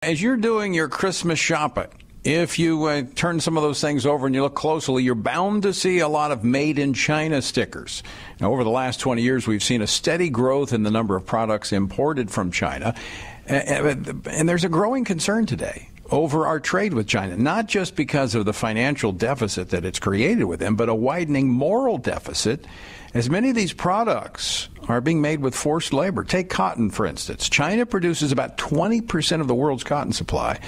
As you're doing your Christmas shopping, if you turn some of those things over and you look closely, you're bound to see a lot of Made in China stickers. Now, over the last 20 years, we've seen a steady growth in the number of products imported from China. And there's a growing concern today over our trade with China, not just because of the financial deficit that it's created with them, but a widening moral deficit, as many of these products are being made with forced labor. Take cotton, for instance. China produces about 20% of the world's cotton supply,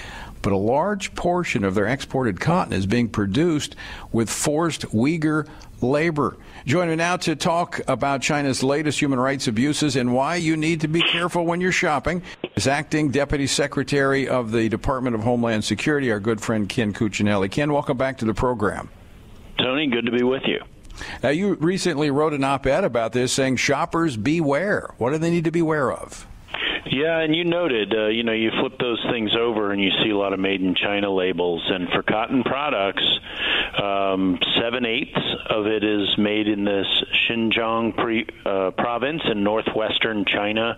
but a large portion of their exported cotton is being produced with forced Uyghur labor. Joining me now to talk about China's latest human rights abuses and why you need to be careful when you're shopping is Acting Deputy Secretary of the Department of Homeland Security, our good friend Ken Cuccinelli. Ken, welcome back to the program. Tony, good to be with you. Now, you recently wrote an op-ed about this saying shoppers beware. What do they need to beware of? Yeah, and you noted, you flip those things over and you see a lot of Made in China labels. And for cotton products, 7/8 of it is made in this Xinjiang province in northwestern China,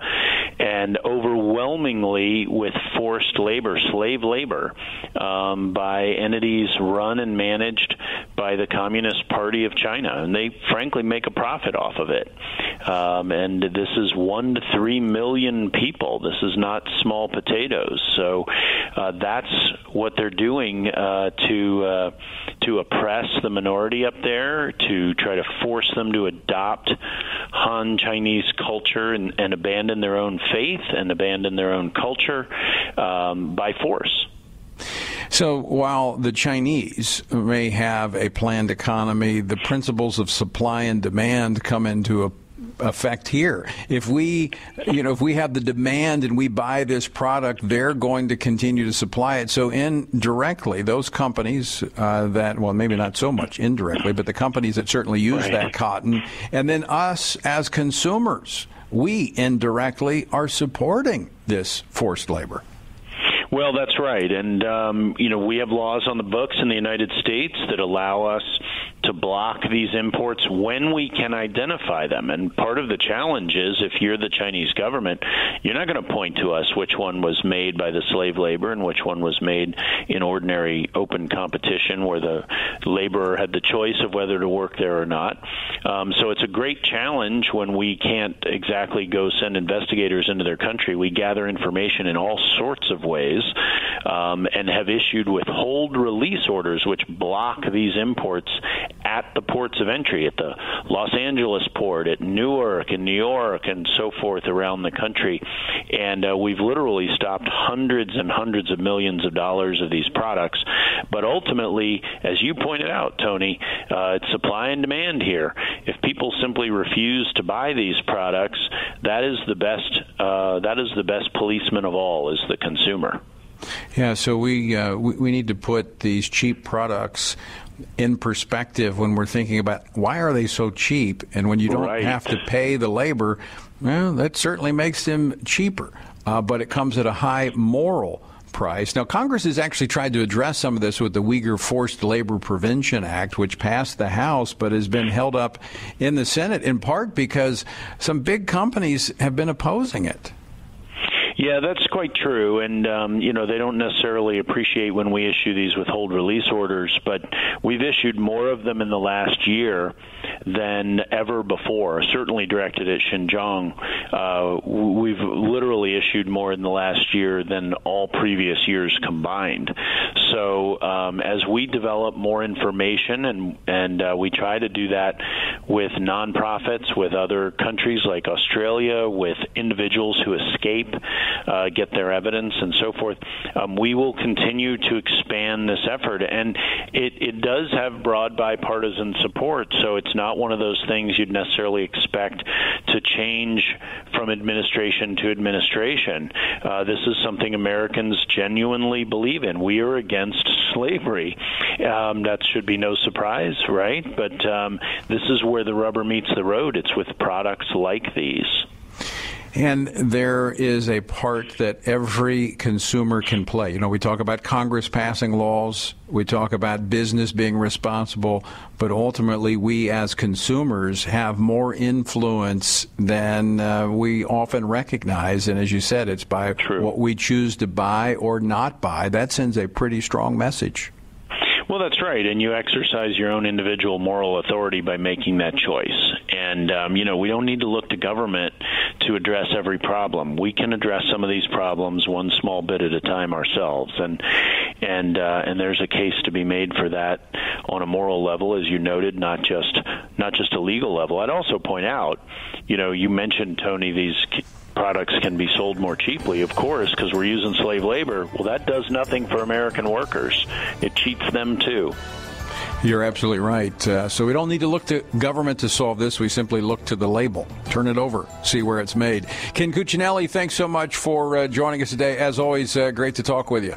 and overwhelmingly with forced labor, slave labor, by entities run and managed by the Communist Party of China. And they, frankly, make a profit off of it. And this is 1 to 3 million people. This is not small potatoes. So that's what they're doing to oppress the minority up there, to try to force them to adopt Han Chinese culture and abandon their own faith and abandon their own culture by force. So while the Chinese may have a planned economy, the principles of supply and demand come into effect here. If we have the demand and we buy this product, they're going to continue to supply it. So indirectly, those companies maybe not so much indirectly, but the companies that certainly use that cotton, and then us as consumers, we indirectly are supporting this forced labor. Well, that's right. And, we have laws on the books in the United States that allow us to block these imports when we can identify them. And part of the challenge is, if you're the Chinese government, you're not going to point to us which one was made by the slave labor and which one was made in ordinary open competition where the laborer had the choice of whether to work there or not. So it's a great challenge when we can't exactly go send investigators into their country. We gather information in all sorts of ways and have issued withhold release orders which block these imports at the ports of entry, at the Los Angeles port, at Newark and New York and so forth around the country. And we've literally stopped hundreds and hundreds of millions of dollars of these products. But ultimately, as you pointed out, Tony, it's supply and demand here. If people simply refuse to buy these products, that is the best policeman of all, is the consumer. Yeah, so we need to put these cheap products in perspective when we're thinking about why are they so cheap, and when you don't have to pay the labor, well, that certainly makes them cheaper, but it comes at a high moral price. Now, Congress has actually tried to address some of this with the Uyghur Forced Labor Prevention Act, which passed the House but has been held up in the Senate, in part because some big companies have been opposing it. Yeah, that's quite true. And, they don't necessarily appreciate when we issue these withhold release orders, but we've issued more of them in the last year than ever before, certainly directed at Xinjiang. We've literally issued more in the last year than all previous years combined. So as we develop more information, and we try to do that with nonprofits, with other countries like Australia, with individuals who escape, get their evidence and so forth, we will continue to expand this effort. And it does have broad bipartisan support, so it's not one of those things you'd necessarily expect to change from administration to administration. This is something Americans genuinely believe in. We are against slavery. That should be no surprise, right? But this is where the rubber meets the road. It's with products like these. And there is a part that every consumer can play. You know, we talk about Congress passing laws, we talk about business being responsible, but ultimately we as consumers have more influence than we often recognize. And as you said, it's by what we choose to buy or not buy. That sends a pretty strong message. Well, that's right, and you exercise your own individual moral authority by making that choice. And, we don't need to look to government to address every problem. We can address some of these problems one small bit at a time ourselves. And there's a case to be made for that on a moral level, as you noted, not just a legal level. I'd also point out, you mentioned, Tony, these products can be sold more cheaply, of course, because we're using slave labor. Well, that does nothing for American workers. It cheats them, too. You're absolutely right. So we don't need to look to government to solve this. We simply look to the label. Turn it over. See where it's made. Ken Cuccinelli, thanks so much for joining us today. As always, great to talk with you.